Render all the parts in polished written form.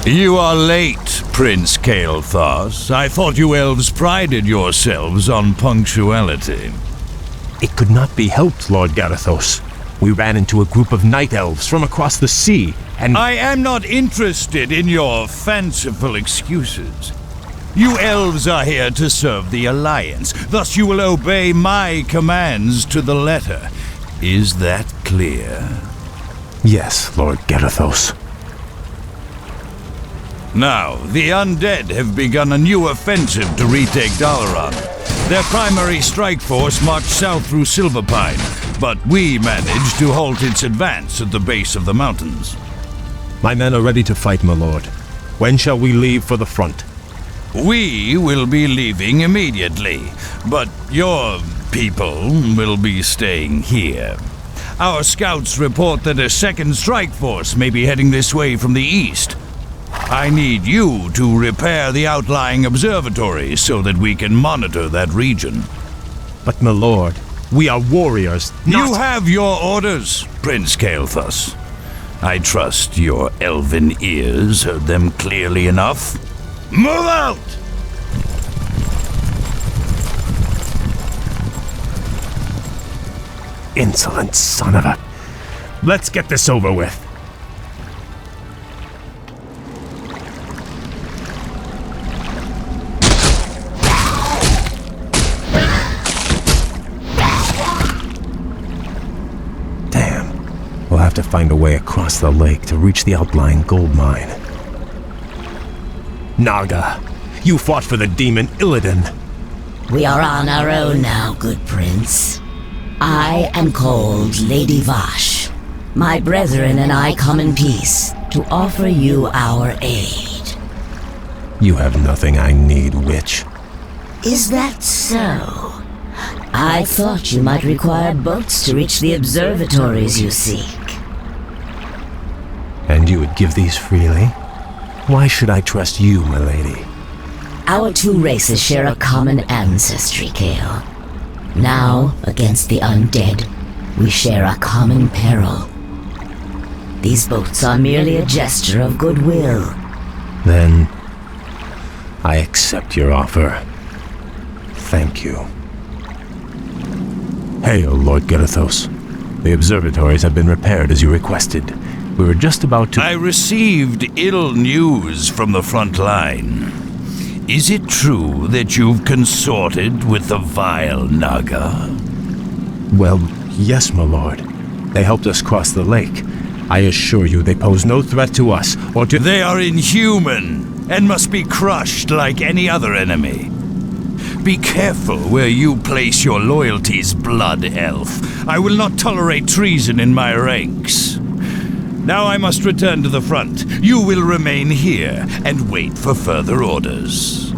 You are late, Prince Kael'thas. I thought you elves prided yourselves on punctuality. It could not be helped, Lord Garithos. We ran into a group of night elves from across the sea, and I am not interested in your fanciful excuses. You elves are here to serve the Alliance, thus you will obey my commands to the letter. Is that clear? Yes, Lord Garithos. Now, the undead have begun a new offensive to retake Dalaran. Their primary strike force marched south through Silverpine, but we managed to halt its advance at the base of the mountains. My men are ready to fight, my lord. When shall we leave for the front? We will be leaving immediately, but your people will be staying here. Our scouts report that a second strike force may be heading this way from the east. I need you to repair the outlying observatories so that we can monitor that region. But, my lord, we are warriors, not— You have your orders, Prince Kael'thas. I trust your elven ears heard them clearly enough. Move out! Insolent son of a— Let's get this over with. We'll have to find a way across the lake to reach the outlying gold mine. Naga, you fought for the demon Illidan. We are on our own now, good prince. I am called Lady Vash. My brethren and I come in peace to offer you our aid. You have nothing I need, witch. Is that so? I thought you might require boats to reach the observatories you seek. And you would give these freely? Why should I trust you, my lady? Our two races share a common ancestry, Kael. Now, against the undead, we share a common peril. These boats are merely a gesture of goodwill. Then, I accept your offer. Thank you. Hail, Lord Garithos. The observatories have been repaired as you requested. We were just about to— I received ill news from the front line. Is it true that you've consorted with the vile Naga? Well, yes, my lord. They helped us cross the lake. I assure you they pose no threat to us or to— They are inhuman and must be crushed like any other enemy. Be careful where you place your loyalties, blood elf. I will not tolerate treason in my ranks. Now I must return to the front. You will remain here and wait for further orders.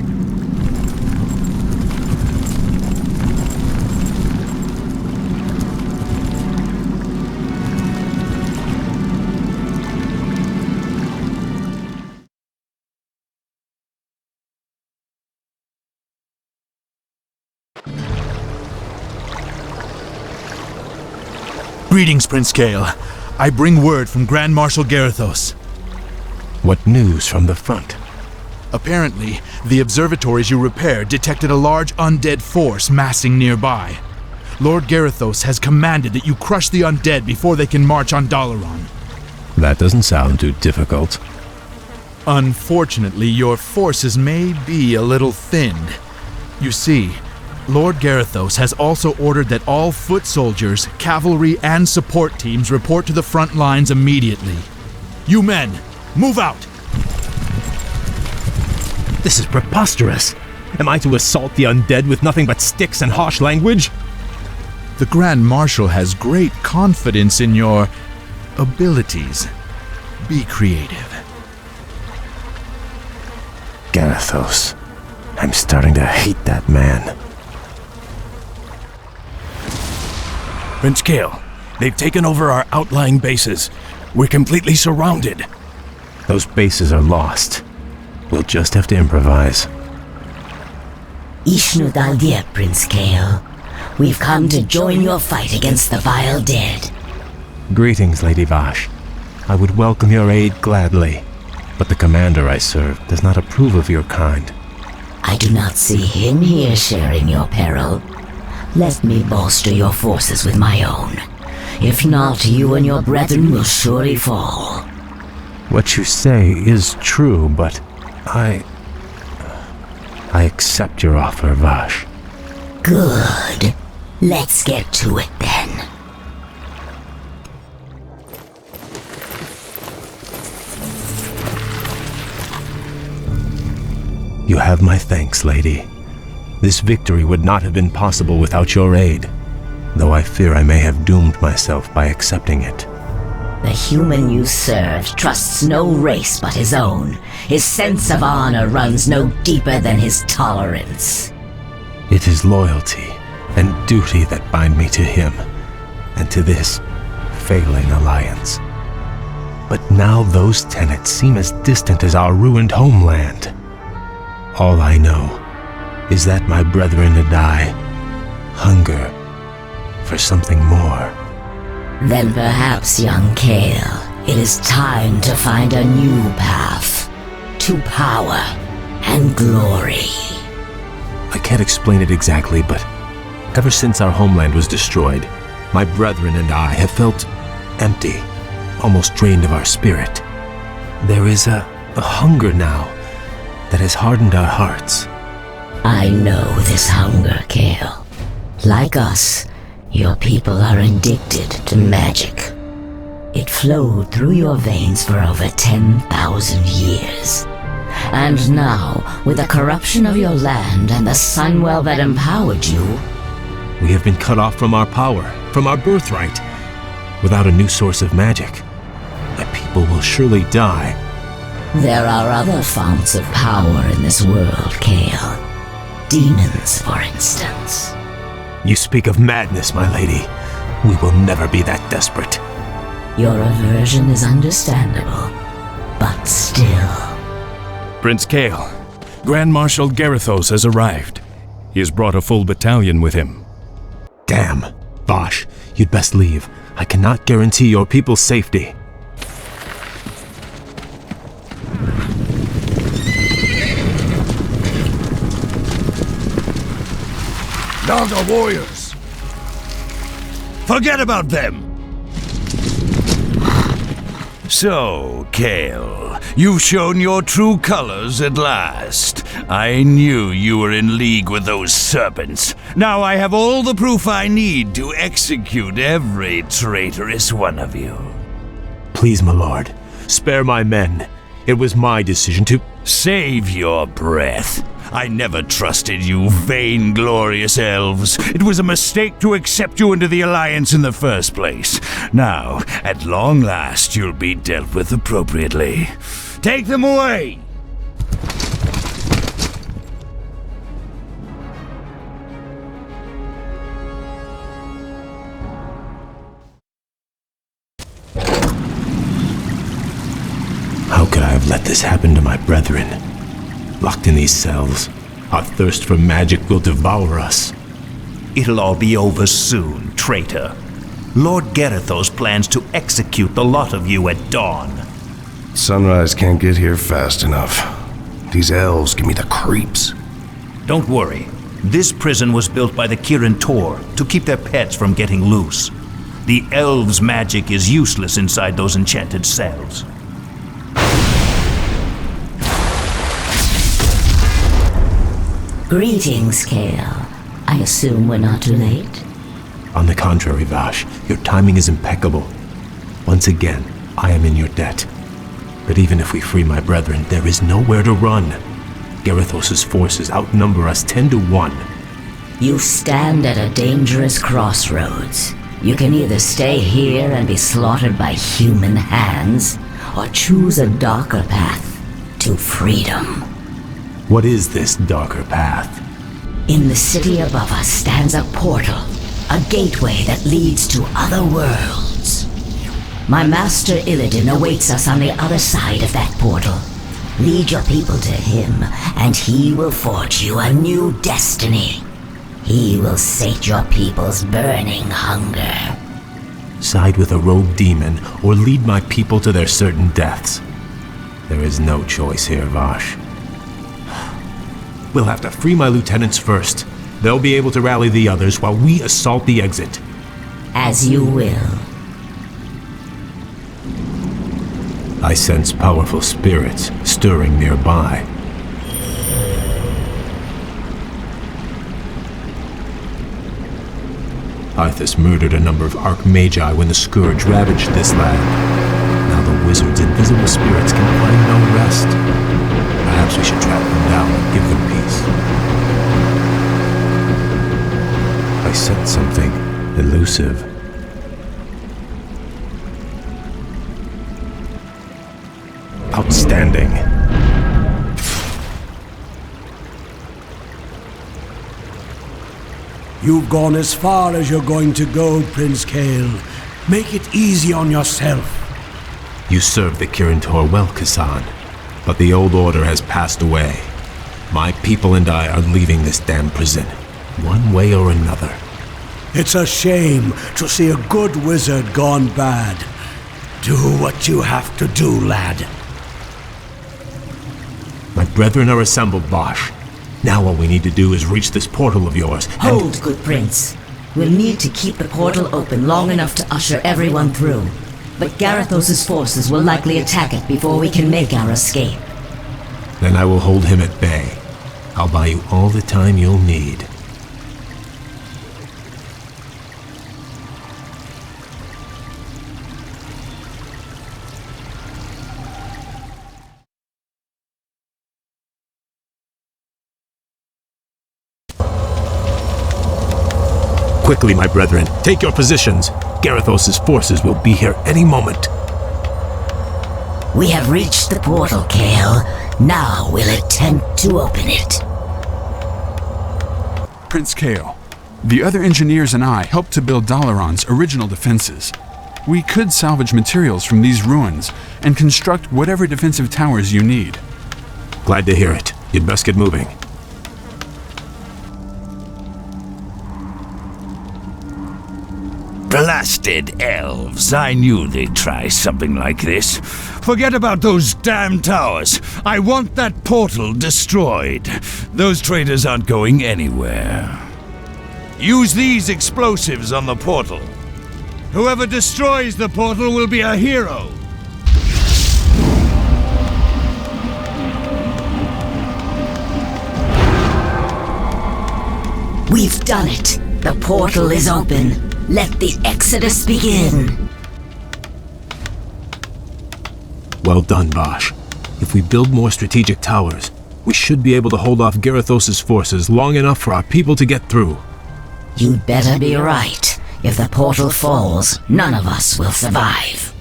Greetings, Prince Kael. I bring word from Grand Marshal Garithos. What news from the front? Apparently, the observatories you repaired detected a large undead force massing nearby. Lord Garithos has commanded that you crush the undead before they can march on Dalaran. That doesn't sound too difficult. Unfortunately, your forces may be a little thinned. You see, Lord Garithos has also ordered that all foot soldiers, cavalry, and support teams report to the front lines immediately. You men, move out! This is preposterous. Am I to assault the undead with nothing but sticks and harsh language? The Grand Marshal has great confidence in your abilities. Be creative. Garithos. I'm starting to hate that man. Prince Kael, they've taken over our outlying bases. We're completely surrounded. Those bases are lost. We'll just have to improvise. Ishnu Daldir, Prince Kael. We've come to join your fight against the vile dead. Greetings, Lady Vash. I would welcome your aid gladly. But the commander I serve does not approve of your kind. I do not see him here sharing your peril. Let me bolster your forces with my own. If not, you and your brethren will surely fall. What you say is true, but I accept your offer, Vash. Good. Let's get to it then. You have my thanks, lady. This victory would not have been possible without your aid, though I fear I may have doomed myself by accepting it. The human you serve trusts no race but his own. His sense of honor runs no deeper than his tolerance. It is loyalty and duty that bind me to him, and to this failing alliance. But now those tenets seem as distant as our ruined homeland. All I know is that my brethren and I hunger for something more. Then perhaps, young Kale, it is time to find a new path to power and glory. I can't explain it exactly, but ever since our homeland was destroyed, my brethren and I have felt empty, almost drained of our spirit. There is a hunger now that has hardened our hearts. I know this hunger, Kale. Like us, your people are addicted to magic. It flowed through your veins for over 10,000 years. And now, with the corruption of your land and the sunwell that empowered you, we have been cut off from our power, from our birthright. Without a new source of magic, my people will surely die. There are other founts of power in this world, Kale. Demons, for instance. You speak of madness, my lady. We will never be that desperate. Your aversion is understandable, but still. Prince Kale, Grand Marshal Garithos has arrived. He has brought a full battalion with him. Damn. Vash, you'd best leave. I cannot guarantee your people's safety. Naga warriors! Forget about them! So, Kale, you've shown your true colors at last. I knew you were in league with those serpents. Now I have all the proof I need to execute every traitorous one of you. Please, my lord, spare my men. It was my decision to... Save your breath. I never trusted you, vainglorious elves. It was a mistake to accept you into the Alliance in the first place. Now, at long last, you'll be dealt with appropriately. Take them away! How could I have let this happen to my brethren? Locked in these cells, our thirst for magic will devour us. It'll all be over soon, traitor. Lord Garithos plans to execute the lot of you at dawn. Sunrise can't get here fast enough. These elves give me the creeps. Don't worry. This prison was built by the Kirin Tor to keep their pets from getting loose. The elves' magic is useless inside those enchanted cells. Greetings, Kale. I assume we're not too late? On the contrary, Vash, your timing is impeccable. Once again, I am in your debt. But even if we free my brethren, there is nowhere to run. Garithos' forces outnumber us 10 to 1. You stand at a dangerous crossroads. You can either stay here and be slaughtered by human hands, or choose a darker path to freedom. What is this darker path? In the city above us stands a portal, a gateway that leads to other worlds. My master Illidan awaits us on the other side of that portal. Lead your people to him, and he will forge you a new destiny. He will sate your people's burning hunger. Side with a rogue demon, or lead my people to their certain deaths. There is no choice here, Vash. We'll have to free my lieutenants first. They'll be able to rally the others while we assault the exit. As you will. I sense powerful spirits stirring nearby. Arthas murdered a number of Archmagi when the Scourge ravaged this land. Now the wizard's invisible spirits can find no rest. Perhaps we should track them down and give them peace. I sense something elusive. Outstanding. You've gone as far as you're going to go, Prince Kael. Make it easy on yourself. You served the Kirin Tor well, Kasan, but the old order has passed away. My people and I are leaving this damn prison, one way or another. It's a shame to see a good wizard gone bad. Do what you have to do, lad. My brethren are assembled, Vash. Now all we need to do is reach this portal of yours. Hold, good prince. We'll need to keep the portal open long enough to usher everyone through. But Garithos' forces will likely attack it before we can make our escape. Then I will hold him at bay. I'll buy you all the time you'll need. Quickly, my brethren, take your positions. Garithos' forces will be here any moment. We have reached the portal, Kael. Now we'll attempt to open it. Prince Kael, the other engineers and I helped to build Dalaran's original defenses. We could salvage materials from these ruins and construct whatever defensive towers you need. Glad to hear it. You'd best get moving. Blasted elves. I knew they'd try something like this. Forget about those damn towers. I want that portal destroyed. Those traitors aren't going anywhere. Use these explosives on the portal. Whoever destroys the portal will be a hero. We've done it. The portal is open. Let the exodus begin. Well done, Vash. If we build more strategic towers, we should be able to hold off Garithos' forces long enough for our people to get through. You'd better be right. If the portal falls, none of us will survive.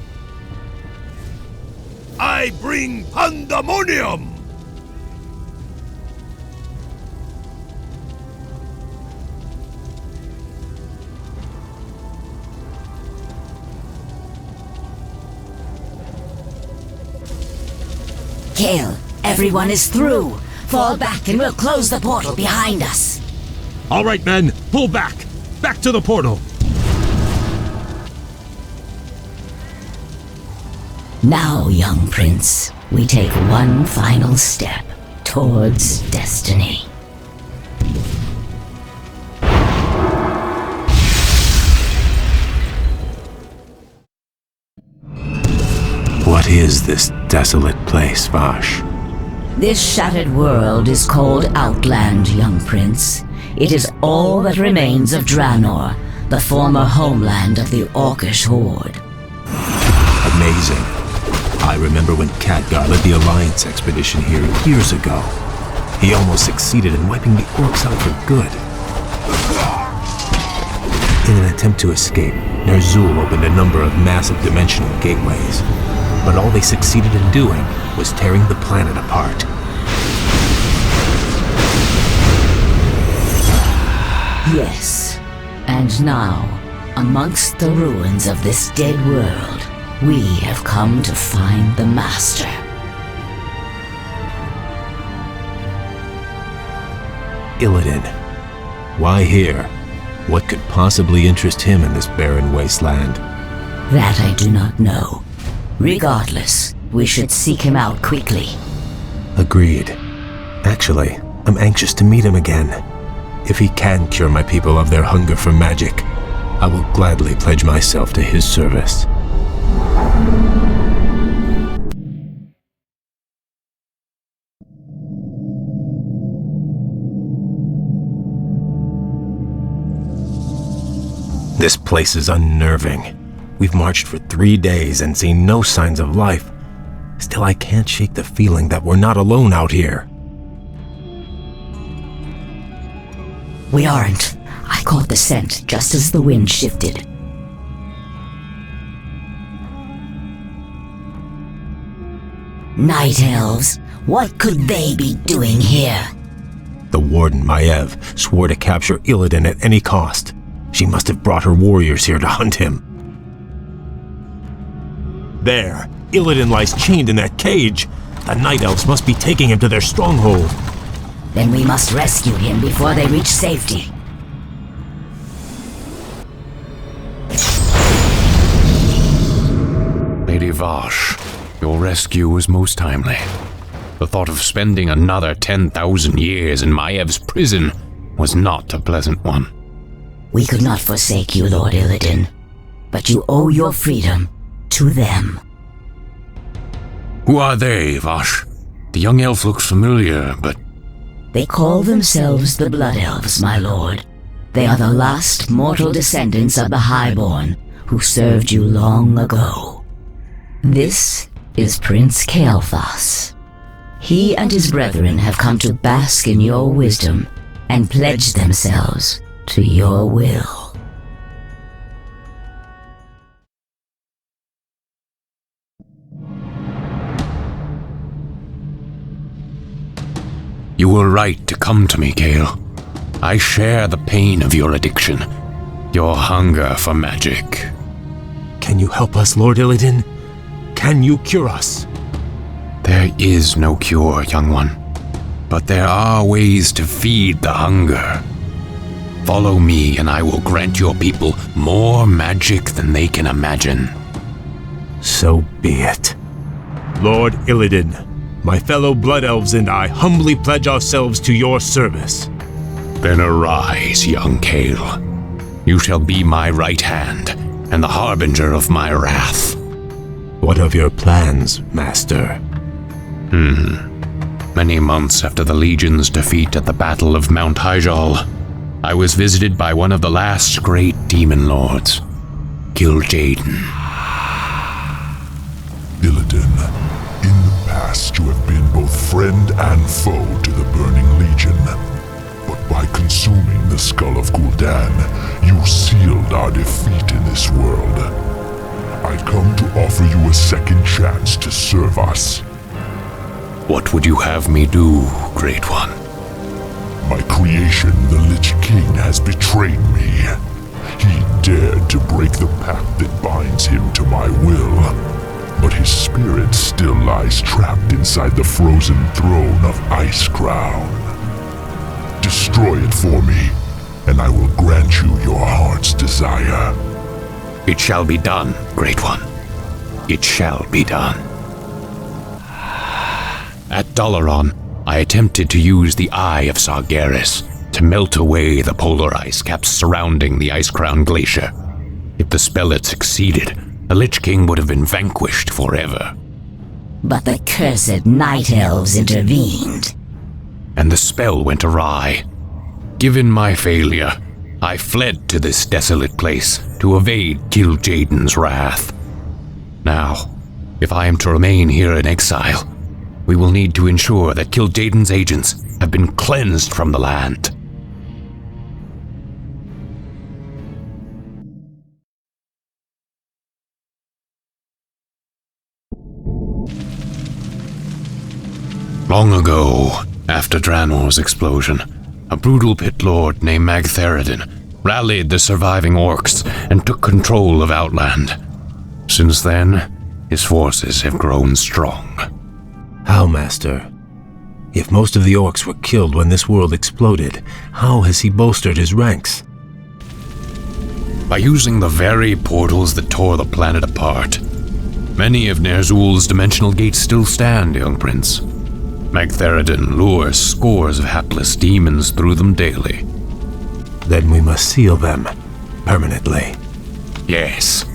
I bring pandemonium! Kael, everyone is through. Fall back and we'll close the portal behind us. All right, men, pull back. Back to the portal. Now, young prince, we take one final step towards destiny. What is this desolate place, Vash? This shattered world is called Outland, young prince. It is all that remains of Draenor, the former homeland of the Orcish horde. Amazing. I remember when Khadgar led the Alliance expedition here years ago. He almost succeeded in wiping the orcs out for good. In an attempt to escape, Ner'zhul opened a number of massive dimensional gateways. But all they succeeded in doing was tearing the planet apart. Yes, and now, amongst the ruins of this dead world, we have come to find the Master. Illidan. Why here? What could possibly interest him in this barren wasteland? That I do not know. Regardless, We should seek him out quickly. Agreed. Actually, I'm anxious to meet him again. If he can cure my people of their hunger for magic, I will gladly pledge myself to his service. This place is unnerving. We've marched for 3 days and seen no signs of life. Still, I can't shake the feeling that we're not alone out here. We aren't. I caught the scent just as the wind shifted. Night Elves, what could they be doing here? The Warden, Maiev, swore to capture Illidan at any cost. She must have brought her warriors here to hunt him. There, Illidan lies chained in that cage. The Night Elves must be taking him to their stronghold. Then we must rescue him before they reach safety. Lady Vash, your rescue was most timely. The thought of spending another 10,000 years in Maiev's prison was not a pleasant one. We could not forsake you, Lord Illidan, but you owe your freedom to them. Who are they, Vash? The young elf looks familiar, but... They call themselves the Blood Elves, my lord. They are the last mortal descendants of the Highborn, who served you long ago. This is Prince Kael'thas. He and his brethren have come to bask in your wisdom and pledge themselves to your will. You were right to come to me, Kael. I share the pain of your addiction, your hunger for magic. Can you help us, Lord Illidan? Can you cure us? There is no cure, young one, but there are ways to feed the hunger. Follow me and I will grant your people more magic than they can imagine. So be it. Lord Illidan, my fellow Blood Elves and I humbly pledge ourselves to your service. Then arise, young Kael. You shall be my right hand and the harbinger of my wrath. What of your plans, Master? Many months after the Legion's defeat at the Battle of Mount Hyjal, I was visited by one of the last great demon lords, Kil'jaeden. Illidan, in the past you have been both friend and foe to the Burning Legion. But by consuming the skull of Gul'dan, you sealed our defeat in this world. I come to offer you a second chance to serve us. What would you have me do, Great One? My creation, the Lich King, has betrayed me. He dared to break the pact that binds him to my will. But his spirit still lies trapped inside the frozen throne of Icecrown. Destroy it for me, and I will grant you your heart's desire. It shall be done, Great One. It shall be done. At Dalaran, I attempted to use the Eye of Sargeras to melt away the polar ice caps surrounding the Icecrown Glacier. If the spell had succeeded, the Lich King would have been vanquished forever. But the cursed Night Elves intervened. And the spell went awry. Given my failure, I fled to this desolate place to evade Kil'jaeden's wrath. Now, if I am to remain here in exile, we will need to ensure that Kil'jaeden's agents have been cleansed from the land. Long ago, after Draenor's explosion, a brutal pit lord named Magtheridin rallied the surviving orcs and took control of Outland. Since then, his forces have grown strong. How, Master? If most of the orcs were killed when this world exploded, how has he bolstered his ranks? By using the very portals that tore the planet apart. Many of Ner'zhul's dimensional gates still stand, young prince. Magtheridon lures scores of hapless demons through them daily. Then we must seal them permanently. Yes.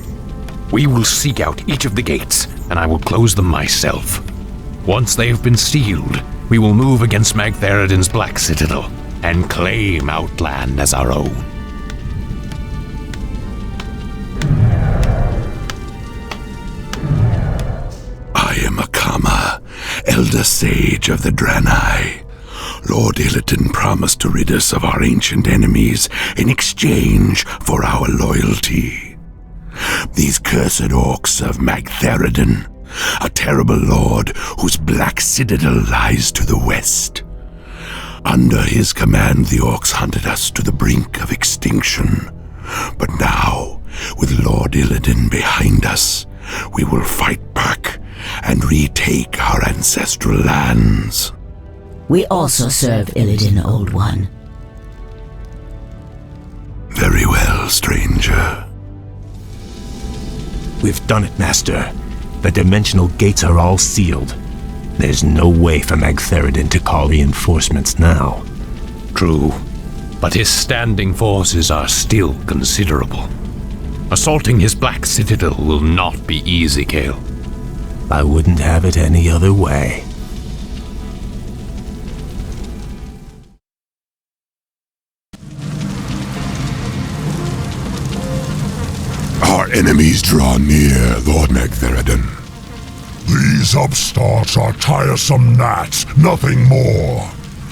We will seek out each of the gates, and I will close them myself. Once they have been sealed, we will move against Magtheridon's Black Citadel and claim Outland as our own. I am Akama, Elder Sage of the Draenei. Lord Illidan promised to rid us of our ancient enemies in exchange for our loyalty. These cursed orcs of Magtheridon, a terrible lord whose Black Citadel lies to the west. Under his command, the orcs hunted us to the brink of extinction. But now, with Lord Illidan behind us, we will fight back and retake our ancestral lands. We also serve Illidan, Old One. Very well, stranger. We've done it, Master. The dimensional gates are all sealed. There's no way for Magtheridon to call reinforcements now. True, but his standing forces are still considerable. Assaulting his Black Citadel will not be easy, Kael. I wouldn't have it any other way. Our enemies draw near, Lord Magtheridon. These upstarts are tiresome gnats, nothing more.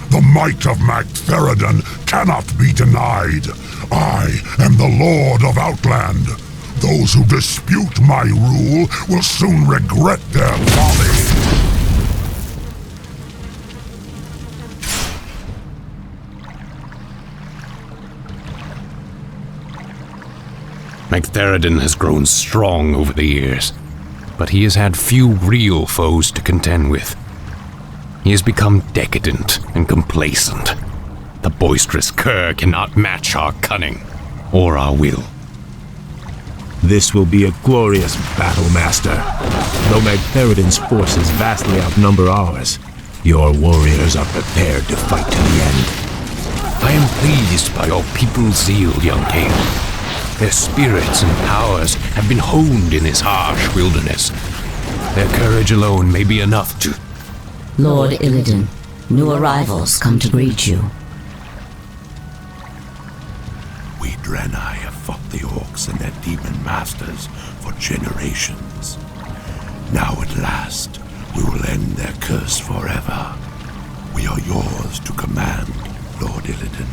The might of Magtheridon cannot be denied. I am the Lord of Outland. Those who dispute my rule will soon regret their folly. Magtheridon has grown strong over the years, but he has had few real foes to contend with. He has become decadent and complacent. The boisterous cur cannot match our cunning or our will. This will be a glorious battle, Master. Though Magtheridon's forces vastly outnumber ours, your warriors are prepared to fight to the end. I am pleased by your people's zeal, young Kael. Their spirits and powers have been honed in this harsh wilderness. Their courage alone may be enough to... Lord Illidan, new arrivals come to greet you. We Draenei have fought the orcs and their demon masters for generations. Now at last, we will end their curse forever. We are yours to command, Lord Illidan.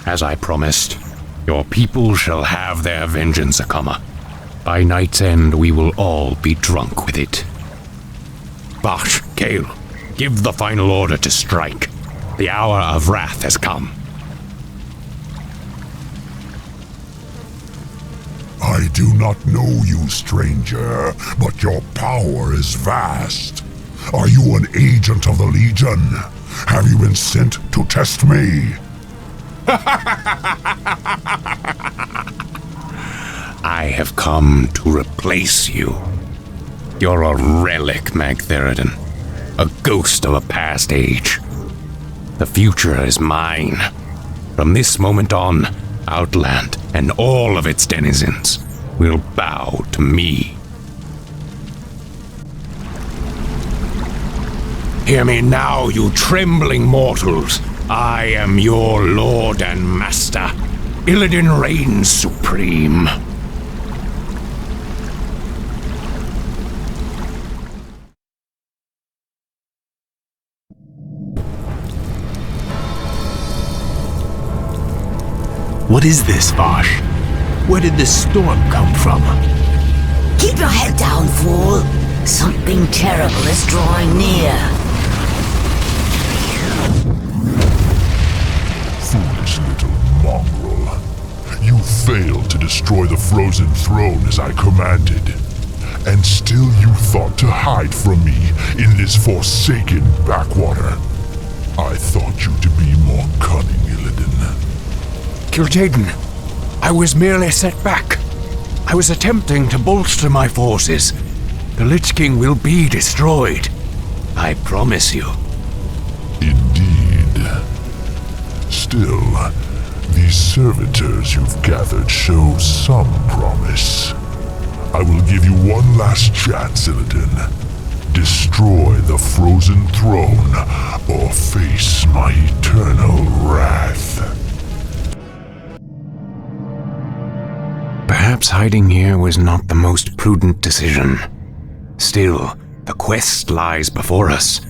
As I promised, your people shall have their vengeance, Akama. By night's end, we will all be drunk with it. Bash, Kael, give the final order to strike. The hour of wrath has come. I do not know you, stranger, but your power is vast. Are you an agent of the Legion? Have you been sent to test me? I have come to replace you. You're a relic, Magtheridon. A ghost of a past age. The future is mine. From this moment on, Outland and all of its denizens will bow to me. Hear me now, you trembling mortals. I am your lord and master. Illidan reigns supreme. What is this, Vosh? Where did this storm come from? Keep your head down, fool. Something terrible is drawing near. Foolish little mongrel. You failed to destroy destroy the frozen throne as I commanded. And still you thought to hide from me in this forsaken backwater. I thought you to be more cunning, Illidan. Kil'jaeden, I was merely set back. I was attempting to bolster my forces. The Lich King will be destroyed. I promise you. Indeed. Still, these servitors you've gathered show some promise. I will give you one last chance, Illidan. Destroy the frozen throne, or face my eternal wrath. Perhaps hiding here was not the most prudent decision. Still, the quest lies before us.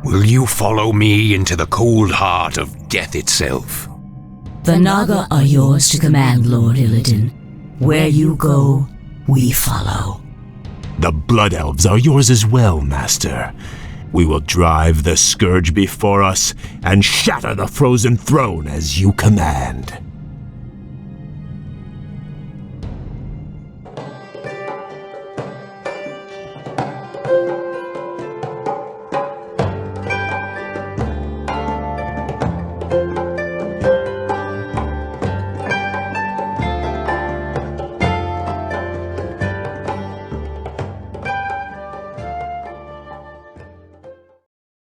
Will you follow me into the cold heart of death itself? The Naga are yours to command, Lord Illidan. Where you go, we follow. The Blood Elves are yours as well, Master. We will drive the Scourge before us and shatter the frozen throne as you command.